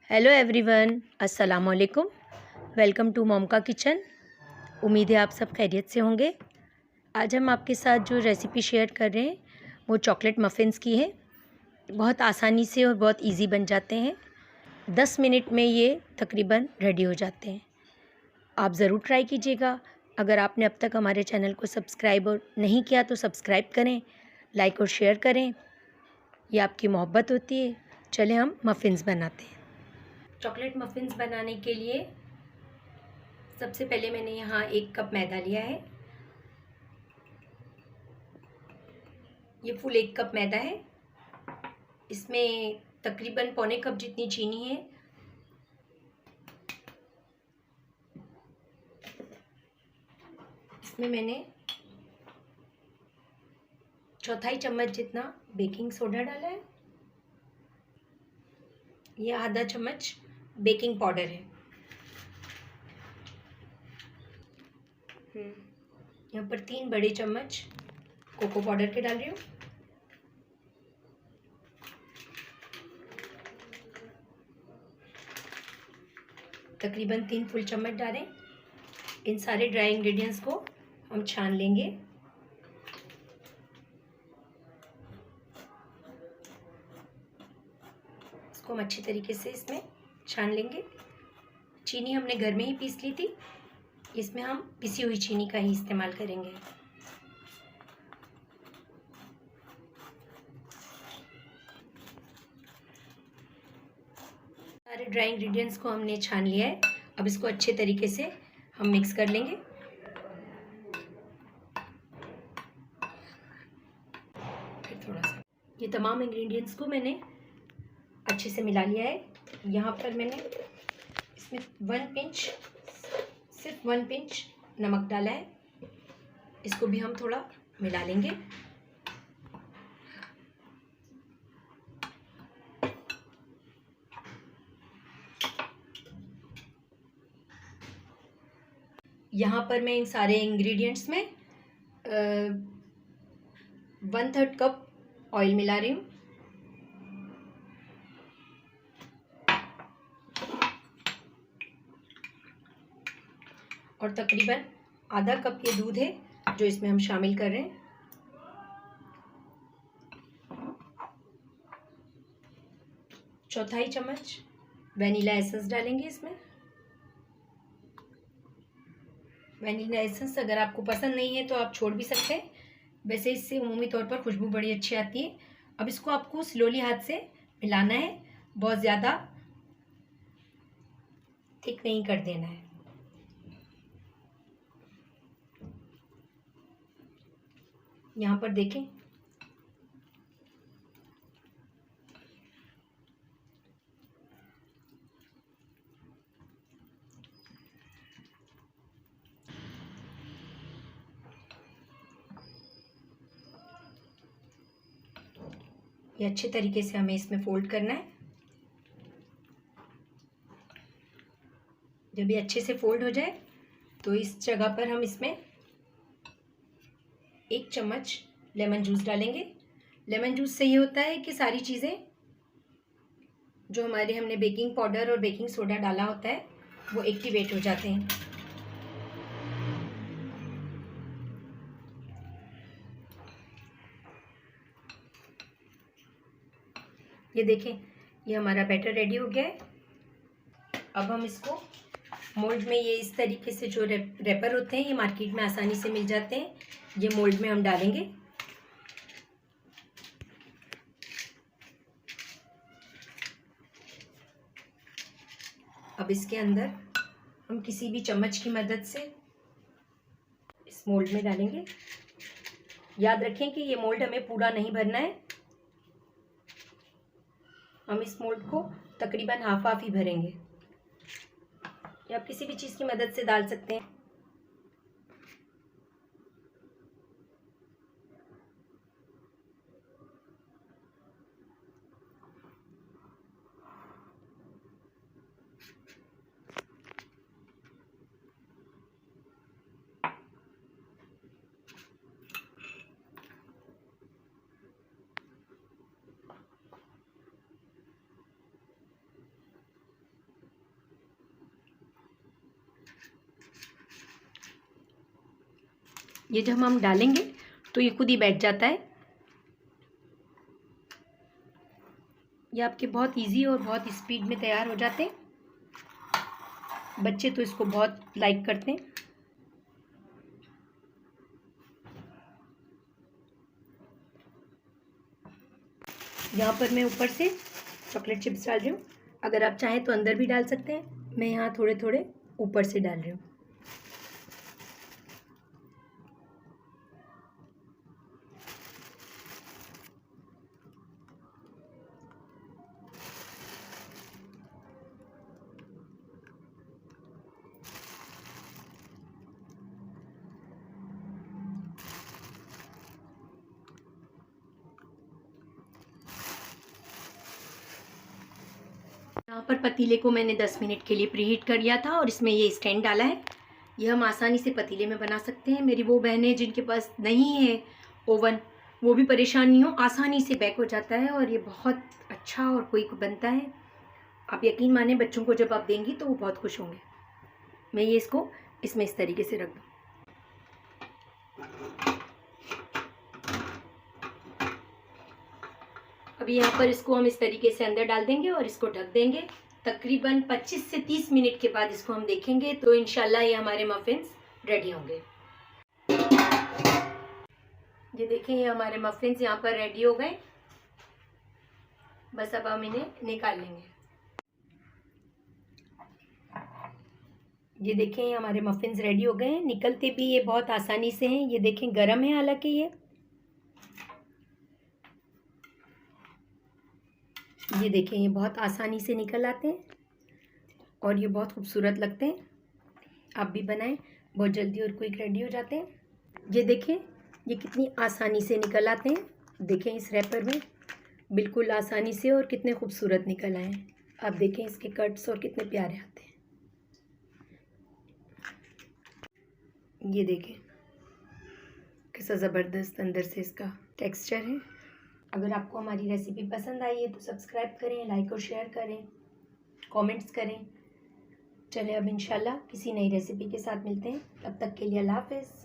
Hello everyone, अस्सलाम वालेकुम। Welcome to mom का किचन। उम्मीद है आप सब खैरियत से होंगे। आज हम आपके साथ जो रेसिपी शेयर कर रहे हैं वो चॉकलेट मफ़िन्स की है। बहुत आसानी से और बहुत इजी बन जाते हैं। 10 मिनट में ये तकरीबन रेडी हो जाते हैं। आप ज़रूर ट्राई कीजिएगा। अगर आपने अब तक हमारे चैनल को सब्सक्राइब और नहीं किया तो सब्सक्राइब करें, लाइक और शेयर करें। ये आपकी मोहब्बत होती है। चले हम मफ़िन्स बनाते हैं। चॉकलेट मफ़िन्स बनाने के लिए सबसे पहले मैंने यहाँ 1 कप मैदा लिया है। ये फुल 1 कप मैदा है। इसमें तकरीबन पौने कप जितनी चीनी है। इसमें मैंने चौथाई चम्मच जितना बेकिंग सोडा डाला है। ये आधा चम्मच बेकिंग पाउडर है। यहाँ पर 3 बड़े चम्मच कोको पाउडर के डाल रही हूँ। तकरीबन 3 फुल चम्मच डालें। इन सारे ड्राई इंग्रेडिएंट्स को हम छान लेंगे। इसको हम अच्छी तरीके से इसमें छान लेंगे। चीनी हमने घर में ही पीस ली थी। इसमें हम पिसी हुई चीनी का ही इस्तेमाल करेंगे। सारे ड्राई इंग्रेडिएंट्स को हमने छान लिया है। अब इसको अच्छे तरीके से हम मिक्स कर लेंगे। फिर थोड़ा सा ये तमाम इंग्रेडिएंट्स को मैंने अच्छे से मिला लिया है। यहाँ पर मैंने इसमें 1 पिंच, सिर्फ 1 पिंच नमक डाला है। इसको भी हम थोड़ा मिला लेंगे। यहाँ पर मैं इन सारे इंग्रेडिएंट्स में 1/3 कप ऑयल मिला रही हूँ। और तकरीबन आधा कप ये दूध है जो इसमें हम शामिल कर रहे हैं। चौथाई चम्मच वनीला एसेंस डालेंगे इसमें। वनीला एसेंस अगर आपको पसंद नहीं है तो आप छोड़ भी सकते हैं। वैसे इससे उमूमी तौर पर खुशबू बड़ी अच्छी आती है। अब इसको आपको स्लोली हाथ से मिलाना है। बहुत ज़्यादा थिक नहीं कर देना है। यहाँ पर देखें, ये अच्छे तरीके से हमें इसमें फोल्ड करना है। जब ये अच्छे से फोल्ड हो जाए तो इस जगह पर हम इसमें 1 चम्मच लेमन जूस डालेंगे। लेमन जूस से ये होता है कि सारी चीज़ें जो हमने बेकिंग पाउडर और बेकिंग सोडा डाला होता है वो एक्टिवेट हो जाते हैं। ये देखें, ये हमारा बैटर रेडी हो गया है। अब हम इसको मोल्ड में, ये इस तरीके से जो रैपर होते हैं ये मार्केट में आसानी से मिल जाते हैं, ये मोल्ड में हम डालेंगे। अब इसके अंदर हम किसी भी चम्मच की मदद से इस मोल्ड में डालेंगे। याद रखें कि ये मोल्ड हमें पूरा नहीं भरना है। हम इस मोल्ड को तकरीबन हाफ ही भरेंगे, या आप किसी भी चीज़ की मदद से डाल सकते हैं। ये जब हम डालेंगे तो ये खुद ही बैठ जाता है। ये आपके बहुत इजी और बहुत स्पीड में तैयार हो जाते हैं। बच्चे तो इसको बहुत लाइक करते हैं। यहाँ पर मैं ऊपर से चॉकलेट चिप्स डाल रही हूँ। अगर आप चाहें तो अंदर भी डाल सकते हैं। मैं यहाँ थोड़े थोड़े ऊपर से डाल रही हूँ। यहाँ पर पतीले को मैंने 10 मिनट के लिए प्रीहीट कर लिया था और इसमें ये स्टैंड डाला है। ये हम आसानी से पतीले में बना सकते हैं। मेरी वो बहनें जिनके पास नहीं है ओवन, वो भी परेशान नहीं हो, आसानी से बेक हो जाता है और ये बहुत अच्छा और क्विक बनता है। आप यकीन माने बच्चों को जब आप देंगी तो वो बहुत खुश होंगे। मैं ये इसको इसमें इस तरीके से रख दूँ। अभी यहाँ पर इसको हम इस तरीके से अंदर डाल देंगे और इसको ढक देंगे। तकरीबन 25 से 30 मिनट के बाद इसको हम देखेंगे तो इंशाल्लाह ये हमारे मफ़िन्स रेडी होंगे। ये देखें, ये हमारे मफ़िन्स यहाँ पर रेडी हो गए। बस अब हम इन्हें निकाल लेंगे। ये देखें, ये हमारे मफ़िन्स रेडी हो गए हैं। निकलते भी ये बहुत आसानी से हैं। ये देखें, गरम है हालांकि ये देखें, ये बहुत आसानी से निकल आते हैं और ये बहुत खूबसूरत लगते हैं। आप भी बनाएं, बहुत जल्दी और क्विक रेडी हो जाते हैं। ये देखें, ये कितनी आसानी से निकल आते हैं। देखें इस रैपर में बिल्कुल आसानी से और कितने खूबसूरत निकल आए हैं। आप देखें इसके कट्स और कितने प्यारे आते हैं। ये देखें कैसा ज़बरदस्त अंदर से इसका टेक्सचर है। अगर आपको हमारी रेसिपी पसंद आई है तो सब्सक्राइब करें, लाइक और शेयर करें, कमेंट्स करें। चलें अब इंशाल्लाह किसी नई रेसिपी के साथ मिलते हैं। तब तक के लिए अल्लाह हाफ़िज़।